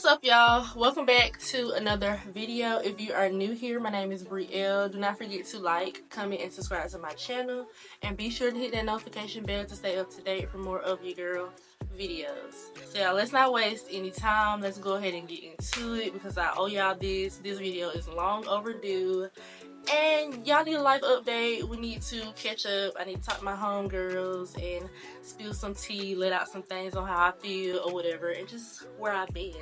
up, y'all? Welcome back to another video. If you are new here, my name is Brielle. Do not forget to like, comment, and subscribe to my channel, and be sure to hit that notification bell to stay up to date for more of your girl videos. So y'all, let's not waste any time. Let's go ahead and get into it because I owe y'all this. This video is long overdue. And y'all need a life update. We need to catch up. I need to talk to my homegirls and spill some tea, let out some things on how I feel or whatever, and just where I've been.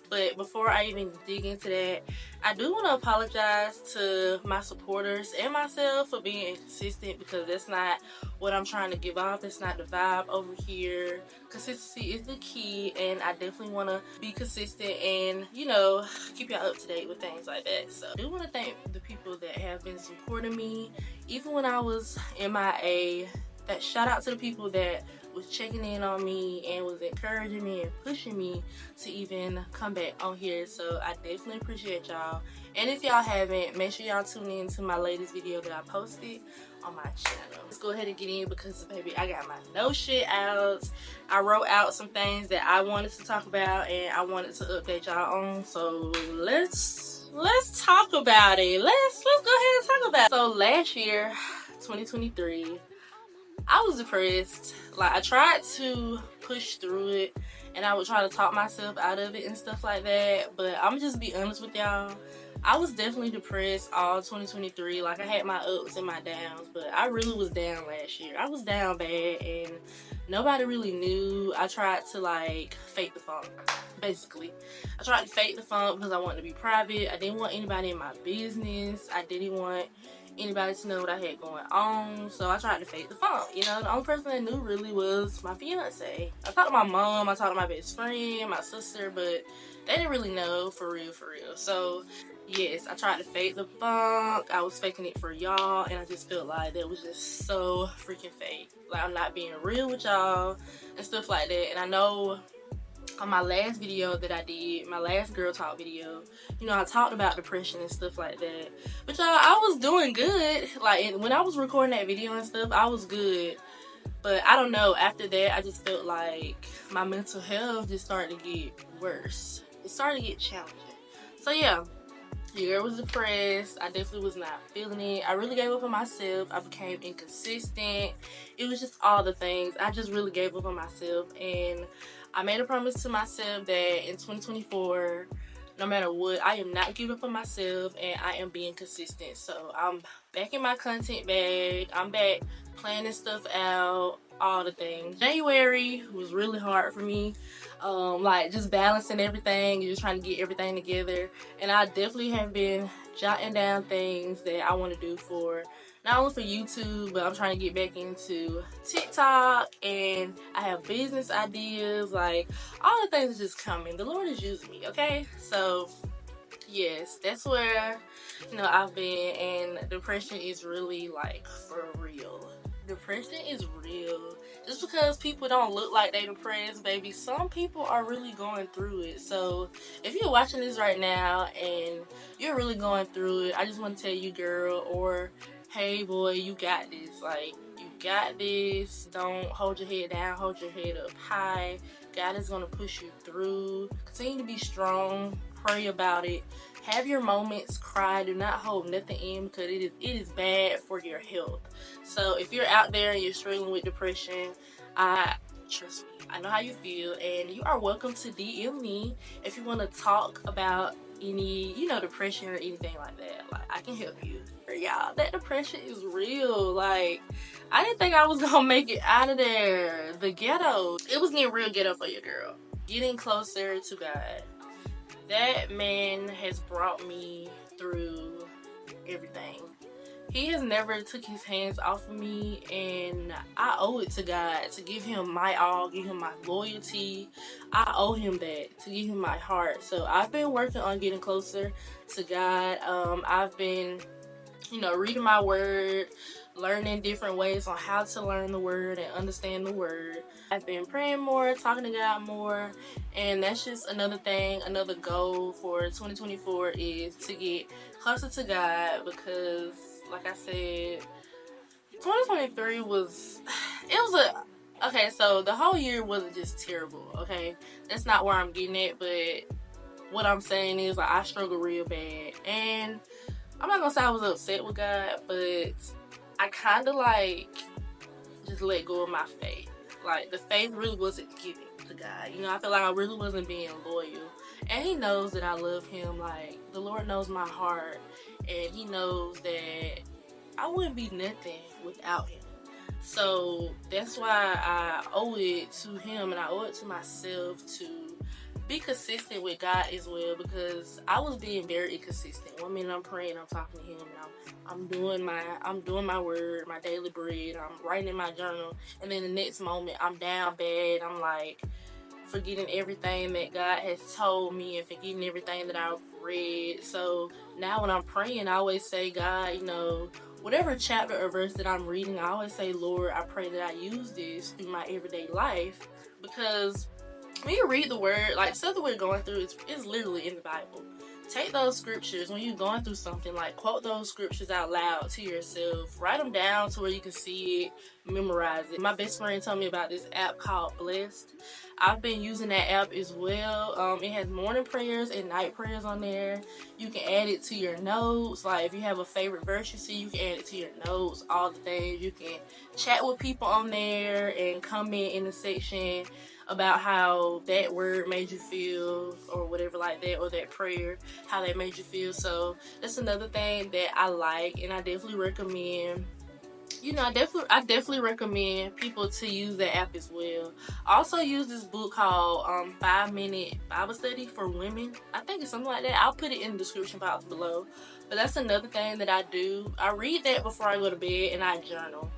But before I even dig into that, I do want to apologize to my supporters and myself for being inconsistent, because that's not what I'm trying to give off. That's not the vibe over here. Consistency is the key, and I definitely want to be consistent and, you know, keep y'all up to date with things like that. So I do want to thank the people that have been supporting me even when I was MIA. That shout out to the people that was checking in on me and was encouraging me and pushing me to even come back on here. So I definitely appreciate y'all. And if y'all haven't, make sure y'all tune in to my latest video that I posted on my channel. Let's go ahead and get in because, baby, I got my no shit out. I wrote out some things that I wanted to talk about and I wanted to update y'all on. So let's talk about it. Let's go ahead and talk about it. So last year, 2023, I was depressed. Like, I tried to push through it and I would try to talk myself out of it and stuff like that, but I'm just be honest with y'all, I was definitely depressed all 2023. Like, I had my ups and my downs, but I really was down last year. I was down bad and nobody really knew. I tried to, like, fake the funk, basically. I tried to fake the funk because I wanted to be private. I didn't want anybody in my business. I didn't want anybody to know what I had going on, so I tried to fake the funk. You know, the only person that knew really was my fiance. I talked to my mom, I talked to my best friend, my sister, but they didn't really know for real. So yes, I tried to fake the funk. I was faking it for y'all, and I just felt like that was just so freaking fake. Like, I'm not being real with y'all and stuff like that. And I know on my last video that I did, my last girl talk video, you know, I talked about depression and stuff like that. But y'all, I was doing good. Like, when I was recording that video and stuff, I was good. But I don't know, after that, I just felt like my mental health just started to get worse. It started to get challenging. So yeah, your girl was depressed. I definitely was not feeling it. I really gave up on myself. I became inconsistent. It was just all the things. I just really gave up on myself, and I made a promise to myself that in 2024, no matter what, I am not giving up on myself and I am being consistent. So I'm back in my content bag. I'm back planning stuff out, all the things. January was really hard for me. Like, just balancing everything and just trying to get everything together. And I definitely have been jotting down things that I want to do for not only for YouTube, but I'm trying to get back into TikTok, and I have business ideas. Like, all the things are just coming. The Lord is using me, okay? So yes, that's where, you know, I've been. And depression is really, like, for real. Depression is real. Just because people don't look like they depressed, baby, some people are really going through it. So if you're watching this right now and you're really going through it, I just want to tell you, girl, or hey boy, you got this. Like, you got this. Don't hold your head down, hold your head up high. God is going to push you through. Continue to be strong. Pray about it. Have your moments, cry. Do not hold nothing in, because it is bad for your health. So if you're out there and you're struggling with depression, trust me, I know how you feel, and you are welcome to DM me if you want to talk about any, you know, depression or anything like that. Like, I can help you. Y'all, that depression is real. Like, I didn't think I was gonna make it out of there. The ghetto. It was getting real ghetto for your girl. Getting closer to God. That man has brought me through everything. He has never took his hands off of me, and I owe it to God to give him my all, give him my loyalty. I owe him that, to give him my heart. So I've been working on getting closer to God. I've been, you know, reading my word, learning different ways on how to learn the word and understand the word. I've been praying more, talking to God more, and that's just another thing, another goal for 2024 is to get closer to God, because like I said, 2023 okay, so the whole year wasn't just terrible, okay? That's not where I'm getting at, but what I'm saying is, like, I struggle real bad. And I'm not gonna say I was upset with God, but I kind of like just let go of my faith. Like, the faith really wasn't given to God. You know, I feel like I really wasn't being loyal. And He knows that I love Him. Like, the Lord knows my heart. And He knows that I wouldn't be nothing without Him. So that's why I owe it to Him, and I owe it to myself to be consistent with God as well, because I was being very inconsistent. One minute I'm praying, I'm talking to Him, and I'm doing my word, my daily bread, I'm writing in my journal, and then the next moment I'm down bad. I'm like forgetting everything that God has told me and forgetting everything that I've read. So now when I'm praying, I always say, God, you know, whatever chapter or verse that I'm reading, I always say, Lord, I pray that I use this through my everyday life, because when you read the word, like stuff that we're going through, it's literally in the Bible. Take those scriptures when you're going through something, like quote those scriptures out loud to yourself. Write them down to where you can see it, memorize it. My best friend told me about this app called Blessed. I've been using that app as well. It has morning prayers and night prayers on there. You can add it to your notes. Like if you have a favorite verse you see, you can add it to your notes, all the things. You can chat with people on there and comment in the section about how that word made you feel, or whatever like that, or that prayer, how that made you feel. So that's another thing that I like, and I definitely recommend. You know, I definitely recommend people to use that app as well. I also use this book called 5-Minute Bible Study for Women. I think it's something like that. I'll put it in the description box below. But that's another thing that I do. I read that before I go to bed, and I journal.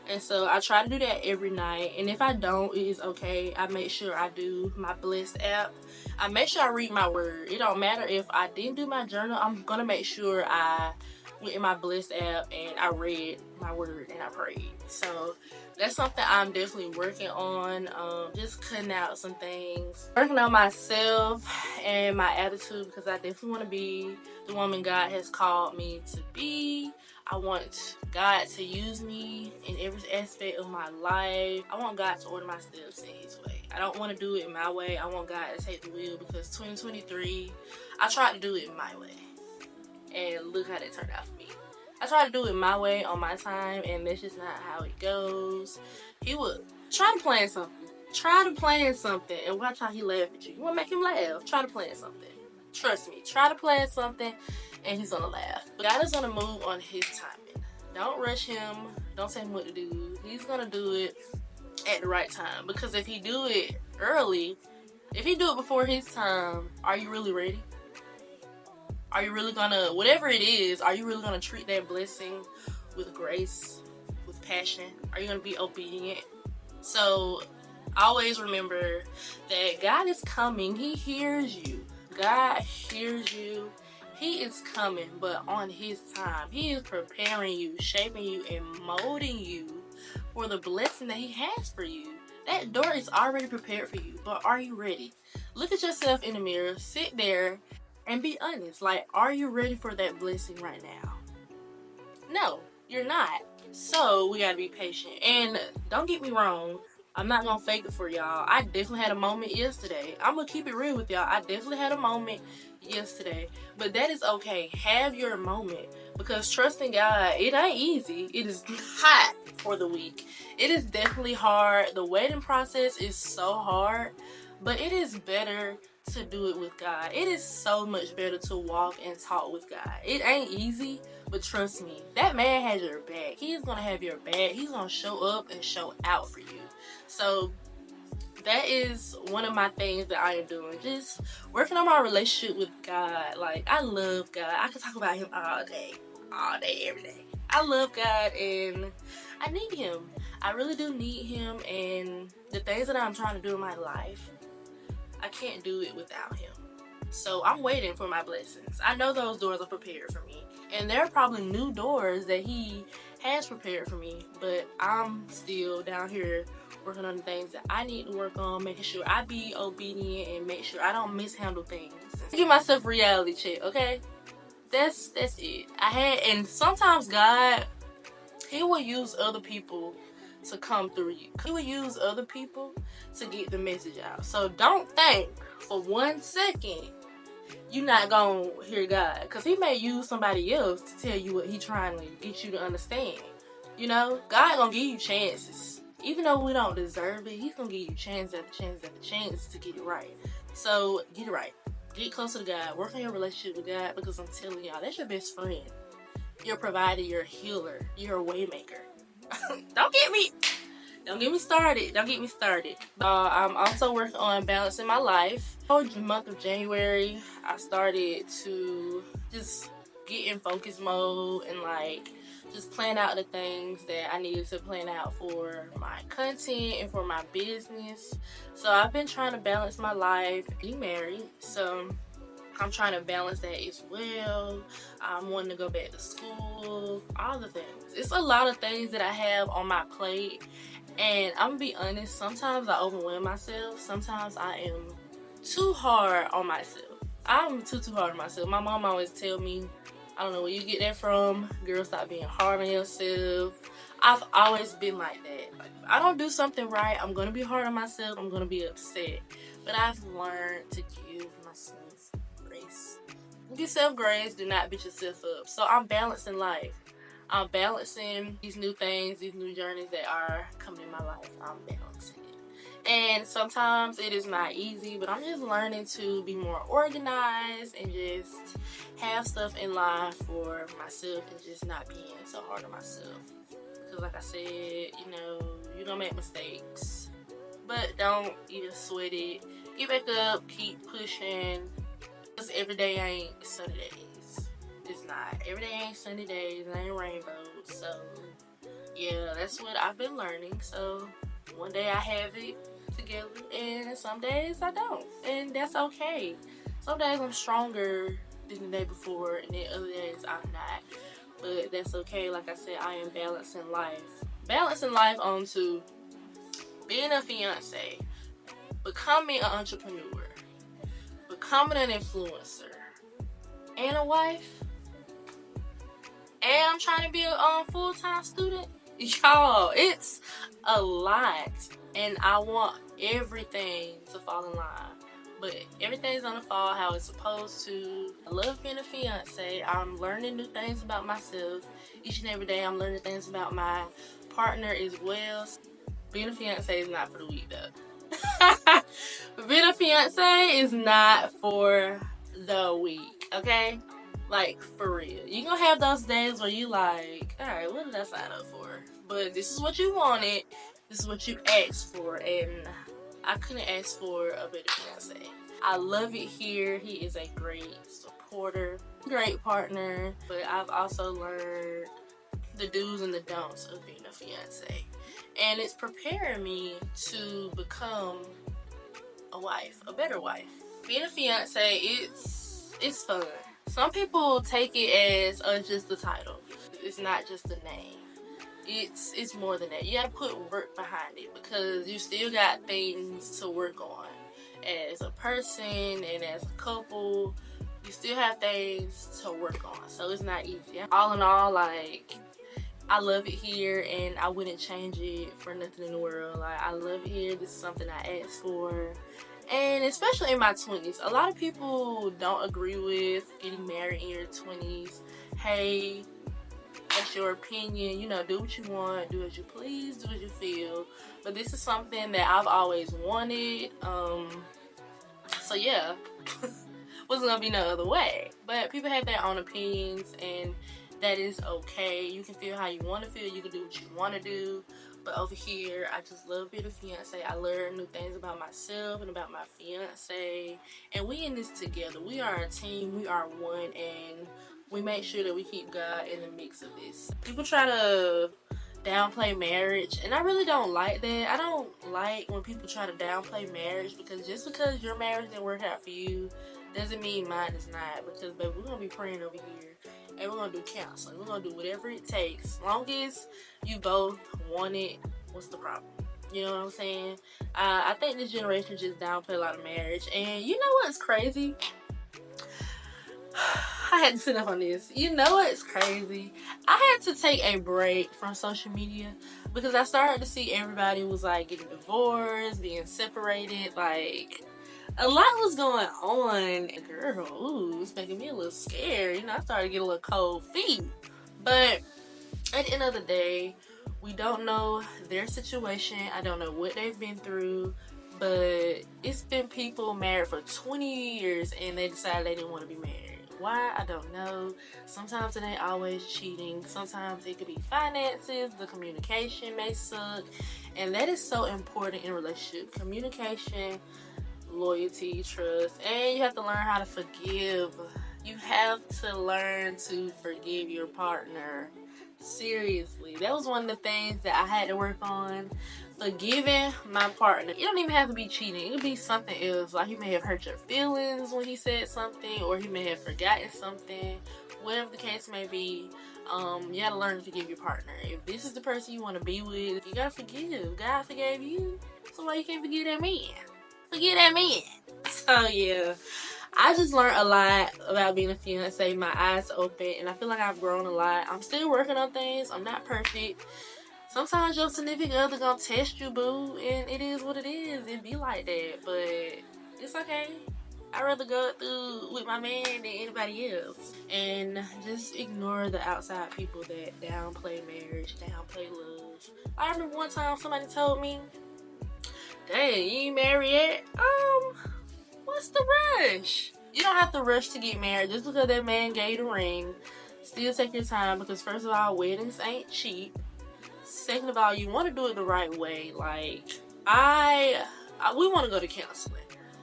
And so I try to do that every night. And if I don't, it is okay. I make sure I do my Blessed app. I make sure I read my word. It don't matter if I didn't do my journal. I'm going to make sure I went in my Blessed app and I read my word and I prayed. So that's something I'm definitely working on. Just cutting out some things. Working on myself and my attitude, because I definitely want to be the woman God has called me to be. I want God to use me in every aspect of my life. I want God to order my steps in His way. I don't want to do it my way. I want God to take the wheel, because 2023, I tried to do it my way. And look how that turned out for me. I tried to do it my way on my time, and that's just not how it goes. He would try to plan something. Try to plan something, and watch how he laugh at you. You want to make him laugh? Try to plan something. Trust me. Try to plan something, and he's going to laugh. But God is going to move on His timing. Don't rush Him. Don't tell Him what to do. He's going to do it at the right time. Because if He do it early, if He do it before His time, are you really ready? Are you really gonna, whatever it is, are you really gonna treat that blessing with grace, with passion? Are you gonna be obedient? So always remember that God is coming. He hears you. God hears you. He is coming, but on His time. He is preparing you, shaping you, and molding you for the blessing that He has for you. That door is already prepared for you, but are you ready? Look at yourself in the mirror, sit there, and be honest. Like, are you ready for that blessing right now? No, you're not. So we gotta be patient. And don't get me wrong, I'm not gonna fake it for y'all. I definitely had a moment yesterday. I'm gonna keep it real with y'all. I definitely had a moment yesterday. But that is okay. Have your moment. Because trusting God, it ain't easy. It is not for the weak. It is definitely hard. The waiting process is so hard. But it is better to do it with God. It is so much better to walk and talk with God. It ain't easy, but trust me, that man has your back. He is going to have your back. He's going to show up and show out for you. So that is one of my things that I am doing. Just working on my relationship with God. Like, I love God. I can talk about Him all day, every day. I love God, and I need Him. I really do need Him, and the things that I'm trying to do in my life, I can't do it without Him. So I'm waiting for my blessings. I know those doors are prepared for me. And there are probably new doors that He has prepared for me. But I'm still down here working on the things that I need to work on, making sure I be obedient and make sure I don't mishandle things. Give myself a reality check, okay? That's it. And sometimes God, He will use other people to come through you. He will use other people to get the message out. So don't think for 1 second you're not gonna hear God, because he may use somebody else to tell you what he trying to get you to understand. You know, God gonna give you chances. Even though we don't deserve it, he's gonna give you chance after chance after chance to get it right. So get it right. Get closer to God. Work on your relationship with God, because I'm telling y'all, that's your best friend. Your provider, your healer, your way maker. Don't get me started. Don't get me started. I'm also working on balancing my life. For the month of January, I started to just get in focus mode and like just plan out the things that I needed to plan out for my content and for my business. So I've been trying to balance my life, getting married. So I'm trying to balance that as well. I'm wanting to go back to school, all the things. It's a lot of things that I have on my plate. And I'm gonna be honest, sometimes I overwhelm myself. Sometimes I am too hard on myself. I'm too hard on myself. My mom always tell me, I don't know where you get that from. Girl, stop being hard on yourself. I've always been like that. Like, if I don't do something right, I'm gonna be hard on myself. I'm gonna be upset. But I've learned to give myself grace. Give yourself grace. Do not beat yourself up. So I'm balancing life. I'm balancing these new things, these new journeys that are coming in my life. I'm balancing it. And sometimes it is not easy, but I'm just learning to be more organized and just have stuff in line for myself and just not being so hard on myself. Because like I said, you know, you're going to make mistakes, but don't even sweat it. Get back up, keep pushing, because every day ain't sunny days. It's not. Every day ain't sunny days, it ain't rainbows. So yeah, that's what I've been learning. So one day I have it together and some days I don't, and that's okay. Some days I'm stronger than the day before, and then other days I'm not, but that's okay. Like I said, I am balancing life onto being a fiance, becoming an entrepreneur, becoming an influencer, and a wife. And I'm trying to be a full-time student. Y'all, it's a lot. And I want everything to fall in line. But everything's gonna fall how it's supposed to. I love being a fiance. I'm learning new things about myself. Each and every day I'm learning things about my partner as well. Being a fiance is not for the weak though. Being a fiance is not for the weak, okay? Like, for real. You're gonna have those days where you like, alright, what did I sign up for? But this is what you wanted. This is what you asked for. And I couldn't ask for a better fiance. I love it here. He is a great supporter, great partner. But I've also learned the do's and the don'ts of being a fiance. And it's preparing me to become a wife, a better wife. Being a fiance, it's fun. Some people take it as just the title. It's not just the name. It's more than that. You gotta put work behind it, because you still got things to work on as a person and as a couple. You still have things to work on, so it's not easy. All in all, like, I love it here, and I wouldn't change it for nothing in the world. Like, I love it here. This is something I asked for. And especially in my 20s, a lot of people don't agree with getting married in your 20s. Hey, that's your opinion. You know, do what you want, do as you please, do as you feel. But this is something that I've always wanted. So yeah, wasn't gonna be no other way. But people have their own opinions, and that is okay. You can feel how you want to feel. You can do what you want to do. But over here, I just love being a fiance. I learn new things about myself and about my fiance. And we in this together. We are a team. We are one. And we make sure that we keep God in the mix of this. People try to downplay marriage, and I really don't like that. I don't like when people try to downplay marriage, because just because your marriage didn't work out for you doesn't mean mine is not. Because, baby, we're going to be praying over here. And we're going to do counseling. We're going to do whatever it takes. As long as you both want it, what's the problem? You know what I'm saying? I think this generation just downplay a lot of marriage. And you know what's crazy? I had to sit up on this. You know what's crazy? I had to take a break from social media, because I started to see everybody was like getting divorced, being separated. Like, a lot was going on. Girl, ooh, it's making me a little scared. You know, I started to get a little cold feet. But at the end of the day, we don't know their situation. I don't know what they've been through. But it's been people married for 20 years and they decided they didn't want to be married. Why? I don't know. Sometimes it ain't always cheating. Sometimes it could be finances. The communication may suck. And that is so important in a relationship. Communication, loyalty, trust, and you have to learn how to forgive. You have to learn to forgive your partner. Seriously, that was one of the things that I had to work on. Forgiving my partner. It don't even have to be cheating. It could be something else. Like he may have hurt your feelings when he said something, or he may have forgotten something. Whatever the case may be, you gotta learn to forgive your partner. If this is the person you want to be with, you gotta forgive. God forgave you, so why you can't forgive that man? Forgive that man. So yeah, I just learned a lot about being a fiance. My eyes open, and I feel like I've grown a lot. I'm still working on things. I'm not perfect. Sometimes your significant other gonna test you, boo, and it is what it is. It be like that, but it's okay. I'd rather go through with my man than anybody else. And just ignore the outside people that downplay marriage, downplay love. I remember one time somebody told me, dang, you ain't married yet? What's the rush? You don't have to rush to get married just because that man gave you the ring. Still take your time, because first of all, weddings ain't cheap. Second of all, you want to do it the right way. Like, we want to go to counseling.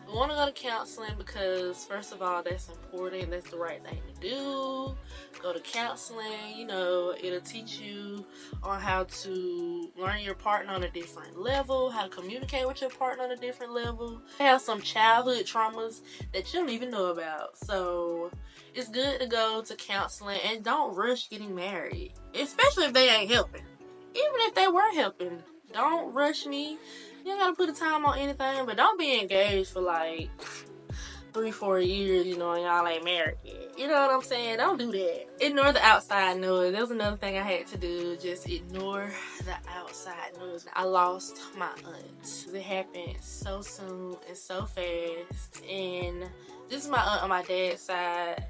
We want to go to counseling because, first of all, that's important. That's the right thing to do. Go to counseling. You know, it'll teach you on how to learn your partner on a different level, how to communicate with your partner on a different level. Have some childhood traumas that you don't even know about. So it's good to go to counseling, and don't rush getting married, especially if they ain't helping. Even if they were helping, don't rush me. You don't gotta put a time on anything, but don't be engaged for like 3-4 years, you know, and y'all ain't married yet. You know what I'm saying? Don't do that. Ignore the outside noise. That was another thing I had to do. Just ignore the outside noise. I lost my aunt. It happened so soon and so fast. And this is my aunt on my dad's side.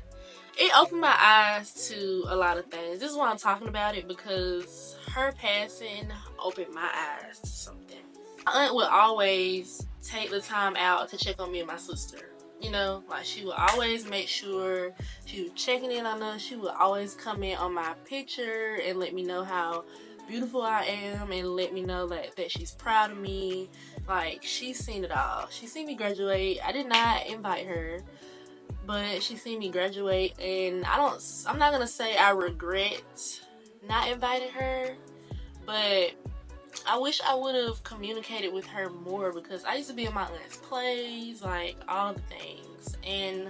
It opened my eyes to a lot of things. This is why I'm talking about it, because her passing opened my eyes to something. My aunt would always take the time out to check on me and my sister. You know, like she would always make sure she was checking in on us. She would always come in on my picture and let me know how beautiful I am, and let me know that she's proud of me. Like, she's seen it all. She's seen me graduate. I did not invite her, but she seen me graduate, and I'm not gonna say I regret not inviting her, but I wish I would have communicated with her more, because I used to be in my aunt's plays, like all the things. And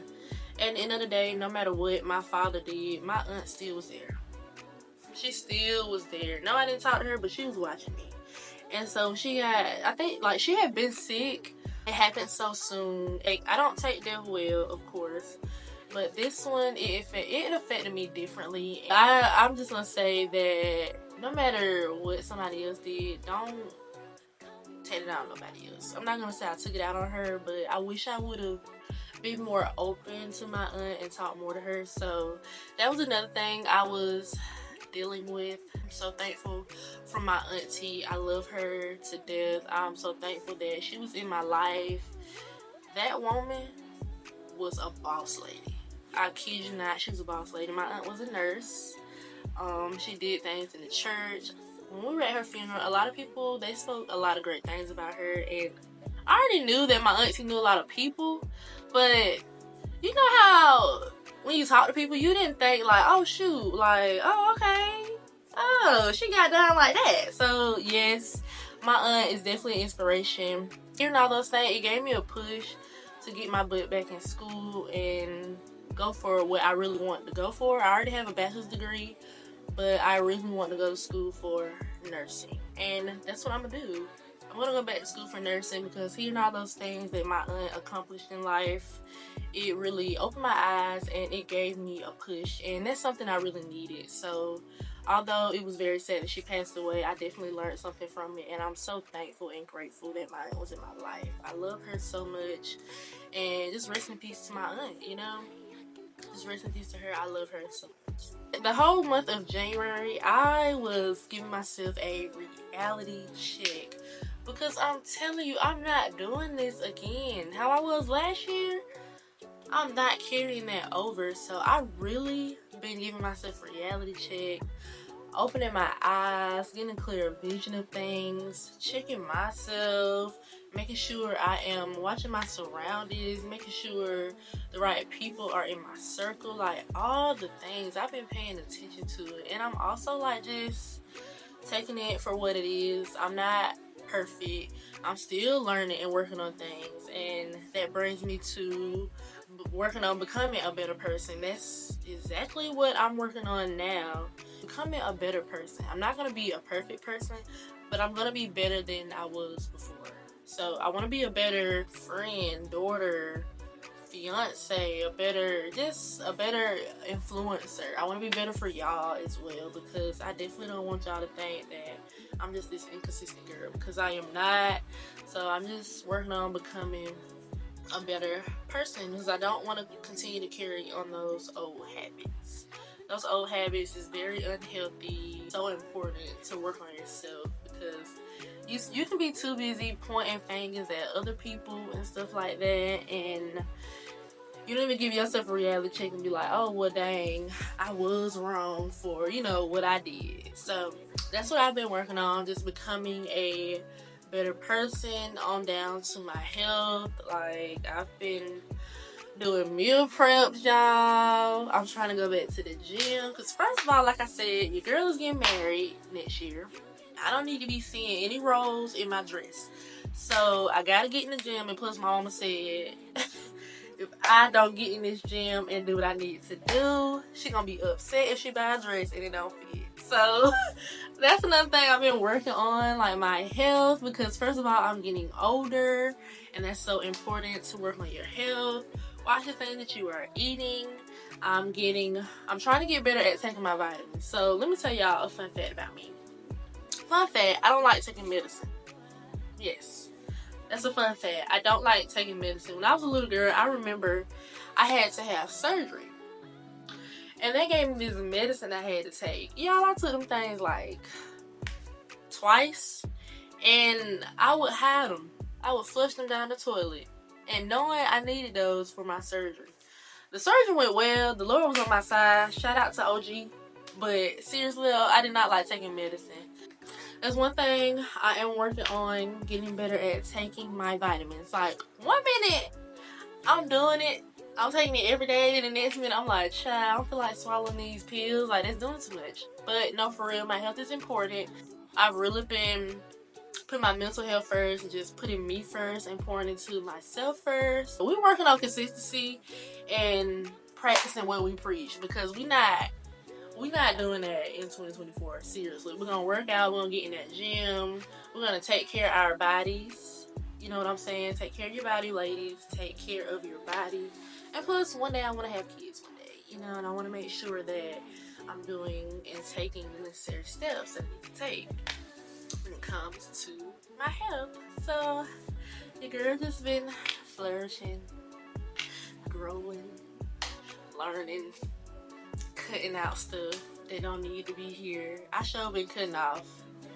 at the end of the day, no matter what my father did, my aunt still was there. She still was there. No, I didn't talk to her, but she was watching me. And so I think like she had been sick. It happened so soon. I don't take death well, of course, but this one, it affected me differently. I'm just gonna say that no matter what somebody else did, don't take it out on nobody else. I'm not gonna say I took it out on her, but I wish I would have been more open to my aunt and talk more to her. So that was another thing I was dealing with. I'm so thankful for my auntie. I love her to death. I'm so thankful that she was in my life. That woman was a boss lady. I kid you not, she was a boss lady. My aunt was a nurse. She did things in the church. When we were at her funeral, a lot of people, they spoke a lot of great things about her, and I already knew that my auntie knew a lot of people, but you know how when you talk to people, you didn't think like, oh shoot, like, oh okay, oh, she got down like that. So yes, my aunt is definitely an inspiration. Hearing all those things, it gave me a push to get my butt back in school and go for what I really wanted to go for. I already have a bachelor's degree, but I really want to go to school for nursing, and that's what I'm gonna do. I'm gonna go back to school for nursing, because hearing all those things that my aunt accomplished in life, it really opened my eyes and it gave me a push, and that's something I really needed. So Although it was very sad that she passed away, I definitely learned something from it, and I'm so thankful and grateful that mine was in my life. I love her so much, and just rest in peace to my aunt, you know? Just rest in peace to her. I love her so much. The whole month of January, I was giving myself a reality check because I'm telling you, I'm not doing this again. How I was last year, I'm not carrying that over. So I really been giving myself a reality check, opening my eyes, getting a clear vision of things, checking myself, making sure I am watching my surroundings, making sure the right people are in my circle, like all the things. I've been paying attention to it, and I'm also like just taking it for what it is. I'm not perfect. I'm still learning and working on things, and that brings me to working on becoming a better person. That's exactly what I'm working on now. Becoming a better person. I'm not going to be a perfect person, but I'm going to be better than I was before. So I want to be a better friend, daughter, fiance, a better influencer. I want to be better for y'all as well, because I definitely don't want y'all to think that I'm just this inconsistent girl, because I am not. So I'm just working on becoming a better person, because I don't want to continue to carry on those old habits. Those old habits is very unhealthy. So important to work on yourself, because you can be too busy pointing fingers at other people and stuff like that, and you don't even give yourself a reality check and be like, oh well dang, I was wrong for, you know, what I did. So that's what I've been working on, just becoming a better person, on down to my health. Like, I've been doing meal preps, y'all. I'm trying to go back to the gym, because first of all, like I said, your girl is getting married next year. I don't need to be seeing any rolls in my dress, so I gotta get in the gym. And plus my mama said if I don't get in this gym and do what I need to do, she gonna be upset if she buy a dress and it don't fit. So that's another thing I've been working on, like my health, because first of all, I'm getting older, and that's so important to work on your health. Watch the things that you are eating. I'm trying to get better at taking my vitamins. So let me tell y'all a fun fact about me. Fun fact, I don't like taking medicine. Yes, that's a fun fact. I don't like taking medicine. When I was a little girl, I remember I had to have surgery, and they gave me this medicine I had to take. Y'all, I took them things like twice, and I would hide them. I would flush them down the toilet, and knowing I needed those for my surgery. The surgery went well. The Lord was on my side. Shout out to OG. But seriously, I did not like taking medicine. That's one thing I am working on, getting better at taking my vitamins. Like, 1 minute, I'm doing it. I'm taking it every day, and the next minute, I'm like, child, I don't feel like swallowing these pills. Like, that's doing too much. But no, for real, my health is important. I've really been putting my mental health first, and just putting me first, and pouring into myself first. So we're working on consistency and practicing what we preach, because we're not doing that in 2024. Seriously, we're gonna work out, we're gonna get in that gym, we're gonna take care of our bodies. You know what I'm saying? Take care of your body, ladies. Take care of your body. And plus, one day I want to have kids one day, you know, and I want to make sure that I'm doing and taking the necessary steps that I need to take when it comes to my health. So your girl just been flourishing, growing, learning, cutting out stuff that don't need to be here. I sure been cutting off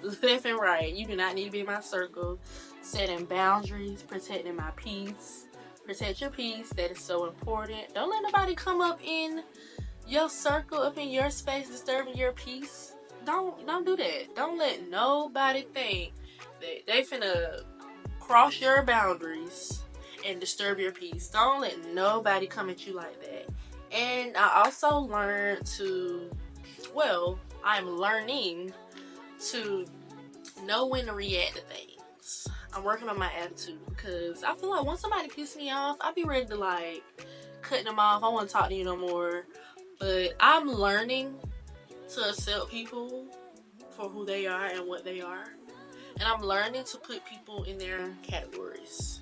left and right. You do not need to be in my circle. Setting boundaries, protecting my peace. Protect your peace. That is so important. Don't let nobody come up in your circle, up in your space, disturbing your peace. Don't do that. Don't let nobody think that they finna cross your boundaries and disturb your peace. Don't let nobody come at you like that. And I also learned I'm learning to know when to react to things. I'm working on my attitude, because I feel like once somebody pisses me off, I be ready to like cut them off. I don't want to talk to you no more. But I'm learning to accept people for who they are and what they are. And I'm learning to put people in their categories.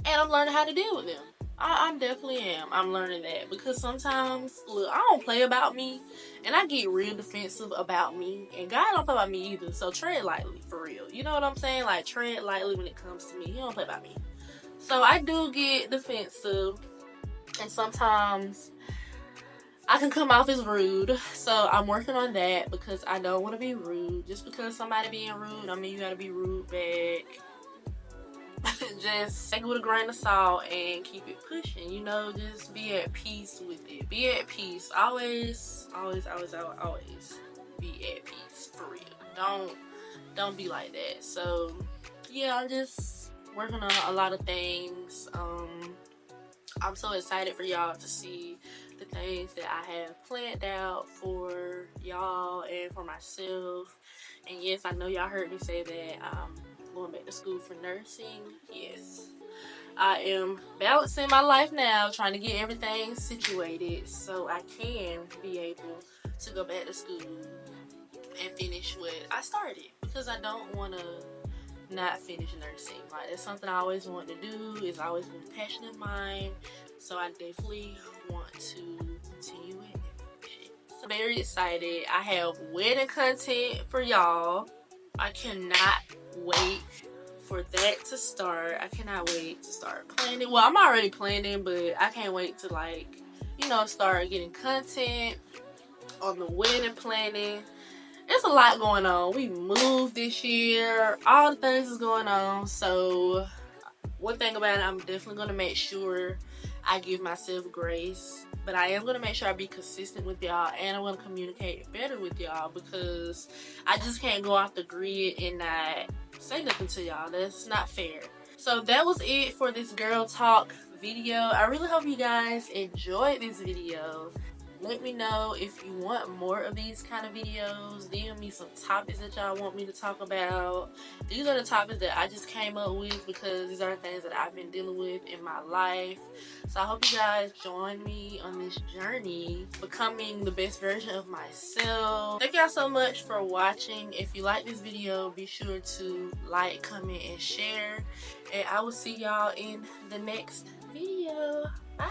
And I'm learning how to deal with them. I definitely am. I'm learning that because sometimes, look, I don't play about me, and I get real defensive about me, and God don't play about me either. So tread lightly, for real. You know what I'm saying? Like, tread lightly when it comes to me. He don't play about me. So I do get defensive, and sometimes I can come off as rude. So I'm working on that because I don't want to be rude. Just because somebody being rude, I mean, you gotta be rude back. Just take it with a grain of salt and keep it pushing, you know. Just be at peace with it. Be at peace. Always be at peace, for real. Don't be like that. So yeah, I'm just working on a lot of things. I'm so excited for y'all to see the things that I have planned out for y'all and for myself. And yes, I know y'all heard me say that going back to school for nursing. Yes, I am balancing my life now, trying to get everything situated so I can be able to go back to school and finish what I started, because I don't want to not finish nursing. Like, it's something I always wanted to do. It's always been a passion of mine, so I definitely want to continue it. So very excited. I have wedding content for y'all. I cannot wait for that to start. I cannot wait to start planning. Well, I'm already planning, but I can't wait to, like, you know, start getting content on the wedding planning. There's a lot going on. We moved this year. All the things is going on. So one thing about it, I'm definitely going to make sure I give myself grace. But I am going to make sure I be consistent with y'all, and I'm going to communicate better with y'all, because I just can't go off the grid and not say nothing to y'all. That's not fair. So that was it for this girl talk video. I really hope you guys enjoyed this video. Let me know if you want more of these kind of videos. DM me some topics that y'all want me to talk about. These are the topics that I just came up with because these are the things that I've been dealing with in my life. So I hope you guys join me on this journey, becoming the best version of myself. Thank y'all so much for watching. If you like this video, be sure to like, comment, and share. And I will see y'all in the next video. Bye.